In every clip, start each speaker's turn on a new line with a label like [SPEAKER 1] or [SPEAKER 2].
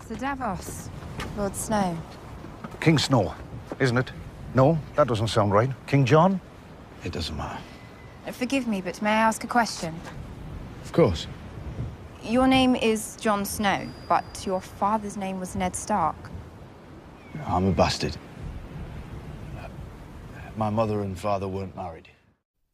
[SPEAKER 1] Sir Davos. Lord Snow.
[SPEAKER 2] King Snow, isn't it? No, that doesn't sound right. King John?
[SPEAKER 3] It doesn't matter.
[SPEAKER 1] Forgive me, but may I ask a question?
[SPEAKER 3] Of course.
[SPEAKER 1] Your name is Jon Snow, but your father's name was Ned Stark.
[SPEAKER 3] I'm a bastard. My mother and father weren't married.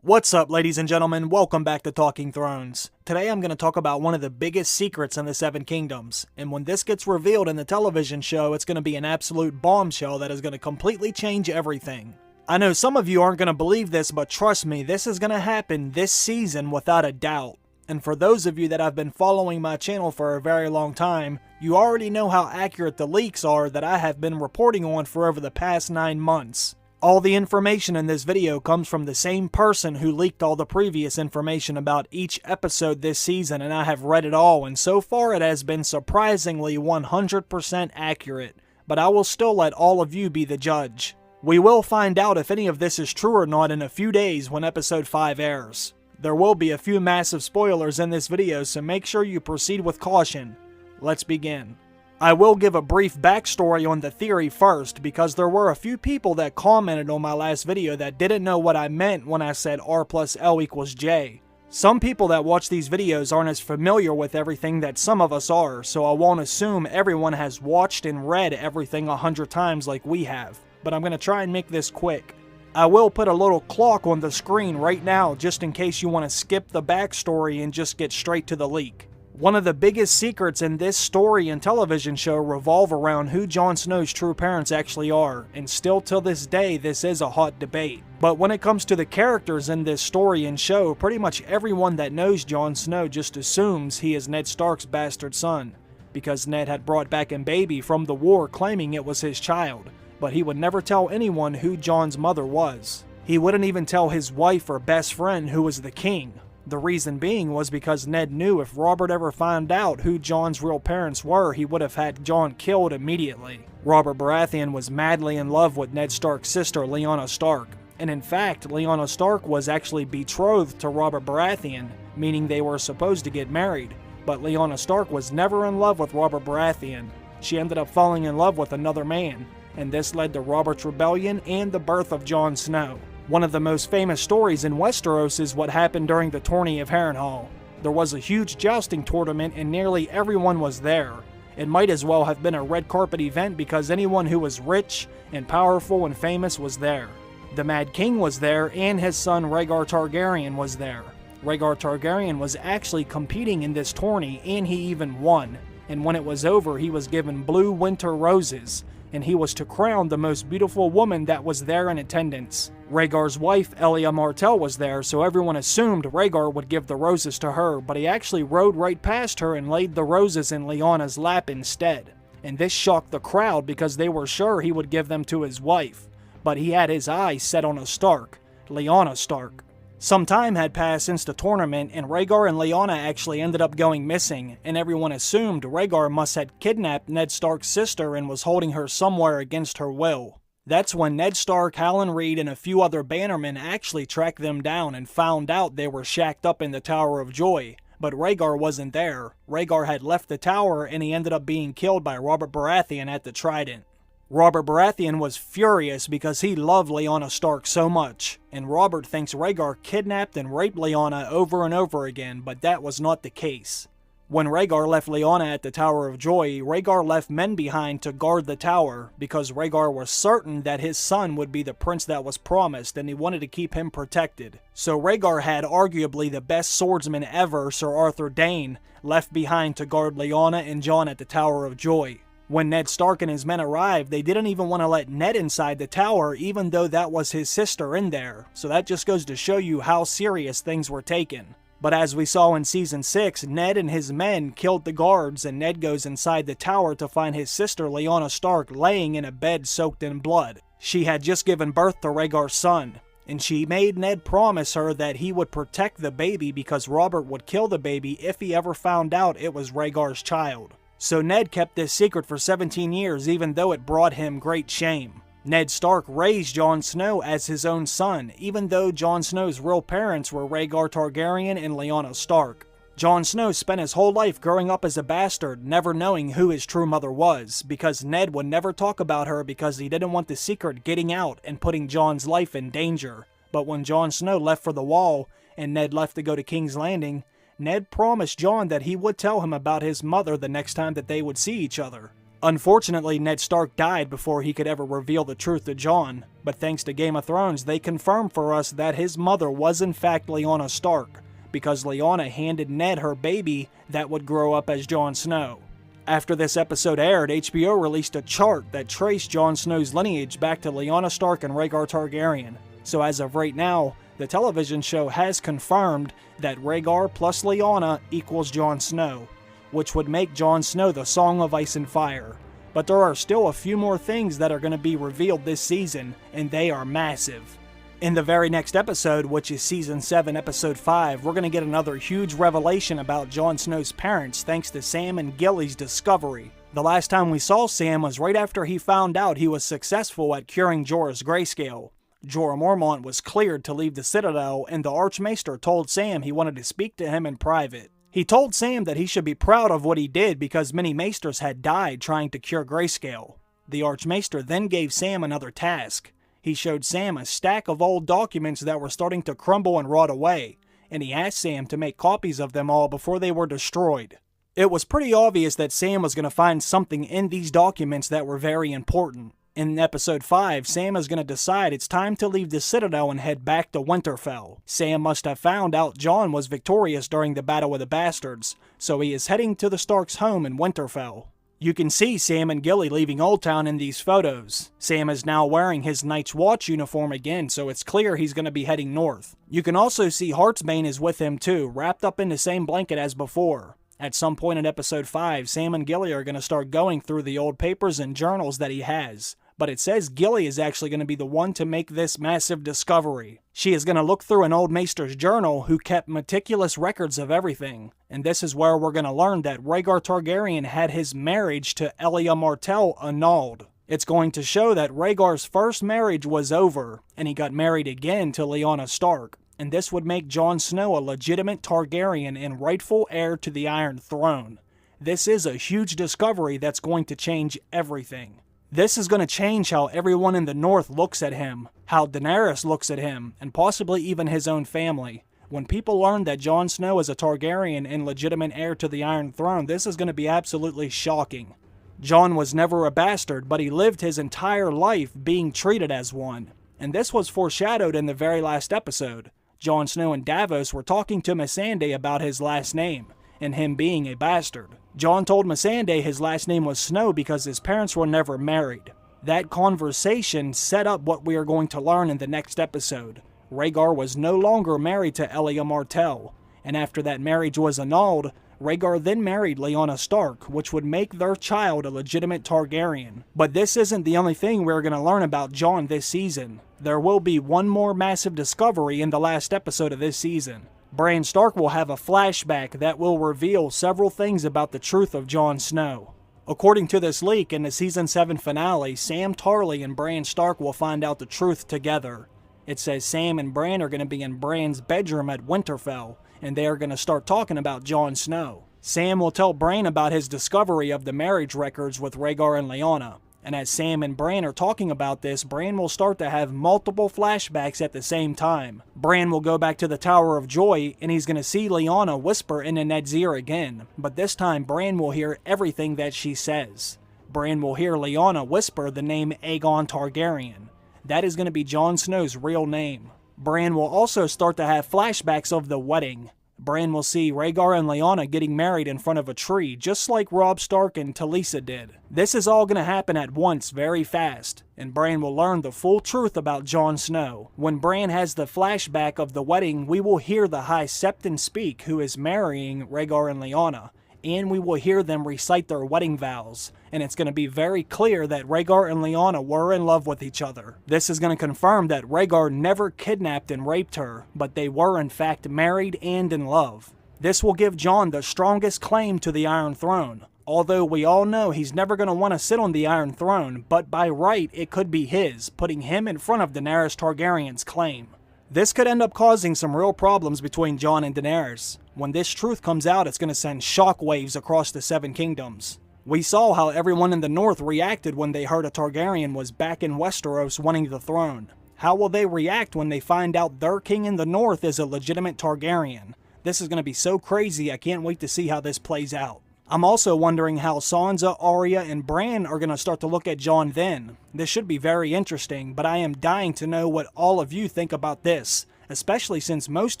[SPEAKER 4] What's up, ladies and gentlemen? Welcome back to Talking Thrones. Today I'm going to talk about one of the biggest secrets in the Seven Kingdoms, and when this gets revealed in the television show, it's going to be an absolute bombshell that is going to completely change everything. I know some of you aren't going to believe this, but trust me, this is going to happen this season without a doubt. And for those of you that have been following my channel for a very long time, you already know how accurate the leaks are that I have been reporting on for over the past 9 months. All the information in this video comes from the same person who leaked all the previous information about each episode this season, and I have read it all, and so far it has been surprisingly 100% accurate. But I will still let all of you be the judge. We will find out if any of this is true or not in a few days when episode 5 airs. There will be a few massive spoilers in this video, so make sure you proceed with caution. Let's begin. I will give a brief backstory on the theory first, because there were a few people that commented on my last video that didn't know what I meant when I said R plus L equals J. Some people that watch these videos aren't as familiar with everything that some of us are, so I won't assume everyone has watched and read everything 100 times like we have, but I'm going to try and make this quick. I will put a little clock on the screen right now just in case you want to skip the backstory and just get straight to the leak. One of the biggest secrets in this story and television show revolve around who Jon Snow's true parents actually are, and still till this day this is a hot debate. But when it comes to the characters in this story and show, pretty much everyone that knows Jon Snow just assumes he is Ned Stark's bastard son, because Ned had brought back a baby from the war claiming it was his child, but he would never tell anyone who Jon's mother was. He wouldn't even tell his wife or best friend who was the king. The reason being was because Ned knew if Robert ever found out who Jon's real parents were, he would have had Jon killed immediately. Robert Baratheon was madly in love with Ned Stark's sister, Lyanna Stark. And in fact, Lyanna Stark was actually betrothed to Robert Baratheon, meaning they were supposed to get married. But Lyanna Stark was never in love with Robert Baratheon. She ended up falling in love with another man, and this led to Robert's rebellion and the birth of Jon Snow. One of the most famous stories in Westeros is what happened during the tourney of Harrenhal. There was a huge jousting tournament and nearly everyone was there. It might as well have been a red carpet event because anyone who was rich and powerful and famous was there. The Mad King was there and his son Rhaegar Targaryen was there. Rhaegar Targaryen was actually competing in this tourney and he even won. And when it was over, he was given blue winter roses, and he was to crown the most beautiful woman that was there in attendance. Rhaegar's wife, Elia Martell, was there, so everyone assumed Rhaegar would give the roses to her, but he actually rode right past her and laid the roses in Lyanna's lap instead. And this shocked the crowd because they were sure he would give them to his wife, but he had his eyes set on a Stark, Lyanna Stark. Some time had passed since the tournament, and Rhaegar and Lyanna actually ended up going missing, and everyone assumed Rhaegar must have kidnapped Ned Stark's sister and was holding her somewhere against her will. That's when Ned Stark, Hallan Reed, and a few other bannermen actually tracked them down and found out they were shacked up in the Tower of Joy. But Rhaegar wasn't there. Rhaegar had left the tower and he ended up being killed by Robert Baratheon at the Trident. Robert Baratheon was furious because he loved Lyanna Stark so much, and Robert thinks Rhaegar kidnapped and raped Lyanna over and over again, but that was not the case. When Rhaegar left Lyanna at the Tower of Joy, Rhaegar left men behind to guard the tower because Rhaegar was certain that his son would be the prince that was promised and he wanted to keep him protected. So Rhaegar had arguably the best swordsman ever, Sir Arthur Dayne, left behind to guard Lyanna and Jon at the Tower of Joy. When Ned Stark and his men arrived, they didn't even want to let Ned inside the tower even though that was his sister in there, so that just goes to show you how serious things were taken. But as we saw in Season 6, Ned and his men killed the guards and Ned goes inside the tower to find his sister Lyanna Stark laying in a bed soaked in blood. She had just given birth to Rhaegar's son, and she made Ned promise her that he would protect the baby because Robert would kill the baby if he ever found out it was Rhaegar's child. So Ned kept this secret for 17 years even though it brought him great shame. Ned Stark raised Jon Snow as his own son, even though Jon Snow's real parents were Rhaegar Targaryen and Lyanna Stark. Jon Snow spent his whole life growing up as a bastard, never knowing who his true mother was, because Ned would never talk about her because he didn't want the secret getting out and putting Jon's life in danger. But when Jon Snow left for the Wall, and Ned left to go to King's Landing, Ned promised Jon that he would tell him about his mother the next time that they would see each other. Unfortunately, Ned Stark died before he could ever reveal the truth to Jon, but thanks to Game of Thrones, they confirmed for us that his mother was in fact Lyanna Stark, because Lyanna handed Ned her baby that would grow up as Jon Snow. After this episode aired, HBO released a chart that traced Jon Snow's lineage back to Lyanna Stark and Rhaegar Targaryen. So as of right now, the television show has confirmed that Rhaegar plus Lyanna equals Jon Snow, which would make Jon Snow the Song of Ice and Fire. But there are still a few more things that are going to be revealed this season, and they are massive. In the very next episode, which is Season 7, Episode 5, we're going to get another huge revelation about Jon Snow's parents thanks to Sam and Gilly's discovery. The last time we saw Sam was right after he found out he was successful at curing Jorah's grayscale. Jorah Mormont was cleared to leave the Citadel, and the Archmaester told Sam he wanted to speak to him in private. He told Sam that he should be proud of what he did because many Maesters had died trying to cure grayscale. The Archmaester then gave Sam another task. He showed Sam a stack of old documents that were starting to crumble and rot away, and he asked Sam to make copies of them all before they were destroyed. It was pretty obvious that Sam was going to find something in these documents that were very important. In Episode 5, Sam is going to decide it's time to leave the Citadel and head back to Winterfell. Sam must have found out Jon was victorious during the Battle of the Bastards, so he is heading to the Starks' home in Winterfell. You can see Sam and Gilly leaving Oldtown in these photos. Sam is now wearing his Night's Watch uniform again, so it's clear he's going to be heading north. You can also see Heartsbane is with him too, wrapped up in the same blanket as before. At some point in Episode 5, Sam and Gilly are going to start going through the old papers and journals that he has. But it says Gilly is actually going to be the one to make this massive discovery. She is going to look through an old Maester's journal who kept meticulous records of everything. And this is where we're going to learn that Rhaegar Targaryen had his marriage to Elia Martell annulled. It's going to show that Rhaegar's first marriage was over, and he got married again to Lyanna Stark. And this would make Jon Snow a legitimate Targaryen and rightful heir to the Iron Throne. This is a huge discovery that's going to change everything. This is going to change how everyone in the North looks at him, how Daenerys looks at him, and possibly even his own family. When people learn that Jon Snow is a Targaryen and legitimate heir to the Iron Throne, this is going to be absolutely shocking. Jon was never a bastard, but he lived his entire life being treated as one. And this was foreshadowed in the very last episode. Jon Snow and Davos were talking to Missandei about his last name, and him being a bastard. Jon told Missandei his last name was Snow because his parents were never married. That conversation set up what we are going to learn in the next episode. Rhaegar was no longer married to Elia Martell, and after that marriage was annulled, Rhaegar then married Lyanna Stark, which would make their child a legitimate Targaryen. But this isn't the only thing we're going to learn about Jon this season. There will be one more massive discovery in the last episode of this season. Bran Stark will have a flashback that will reveal several things about the truth of Jon Snow. According to this leak, in the Season 7 finale, Sam Tarly and Bran Stark will find out the truth together. It says Sam and Bran are going to be in Bran's bedroom at Winterfell, and they are going to start talking about Jon Snow. Sam will tell Bran about his discovery of the marriage records with Rhaegar and Lyanna. And as Sam and Bran are talking about this, Bran will start to have multiple flashbacks at the same time. Bran will go back to the Tower of Joy, and he's going to see Lyanna whisper into Ned's ear again. But this time, Bran will hear everything that she says. Bran will hear Lyanna whisper the name Aegon Targaryen. That is going to be Jon Snow's real name. Bran will also start to have flashbacks of the wedding. Bran will see Rhaegar and Lyanna getting married in front of a tree, just like Robb Stark and Talisa did. This is all going to happen at once, very fast, and Bran will learn the full truth about Jon Snow. When Bran has the flashback of the wedding, we will hear the High Septon speak, who is marrying Rhaegar and Lyanna, and we will hear them recite their wedding vows, and it's going to be very clear that Rhaegar and Lyanna were in love with each other. This is going to confirm that Rhaegar never kidnapped and raped her, but they were in fact married and in love. This will give Jon the strongest claim to the Iron Throne, although we all know he's never going to want to sit on the Iron Throne, but by right it could be his, putting him in front of Daenerys Targaryen's claim. This could end up causing some real problems between Jon and Daenerys. When this truth comes out, it's going to send shockwaves across the Seven Kingdoms. We saw how everyone in the north reacted when they heard a Targaryen was back in Westeros wanting the throne. How will they react when they find out their king in the north is a legitimate Targaryen? This is going to be so crazy, I can't wait to see how this plays out. I'm also wondering how Sansa, Arya, and Bran are going to start to look at Jon then. This should be very interesting, but I am dying to know what all of you think about this, especially since most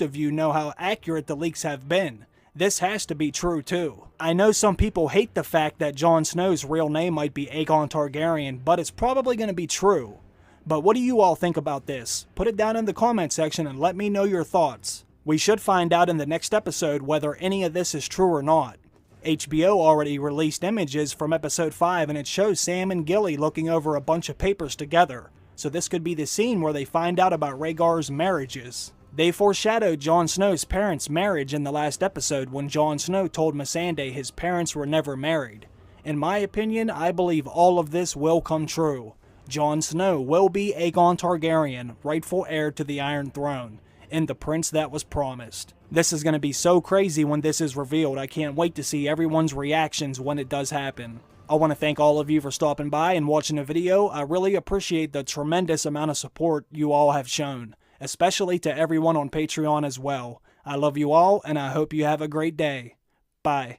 [SPEAKER 4] of you know how accurate the leaks have been. This has to be true too. I know some people hate the fact that Jon Snow's real name might be Aegon Targaryen, but it's probably going to be true. But what do you all think about this? Put it down in the comment section and let me know your thoughts. We should find out in the next episode whether any of this is true or not. HBO already released images from episode 5 and it shows Sam and Gilly looking over a bunch of papers together. So this could be the scene where they find out about Rhaegar's marriages. They foreshadowed Jon Snow's parents' marriage in the last episode when Jon Snow told Missandei his parents were never married. In my opinion, I believe all of this will come true. Jon Snow will be Aegon Targaryen, rightful heir to the Iron Throne, and the prince that was promised. This is going to be so crazy when this is revealed. I can't wait to see everyone's reactions when it does happen. I want to thank all of you for stopping by and watching the video. I really appreciate the tremendous amount of support you all have shown, especially to everyone on Patreon as well. I love you all, and I hope you have a great day. Bye.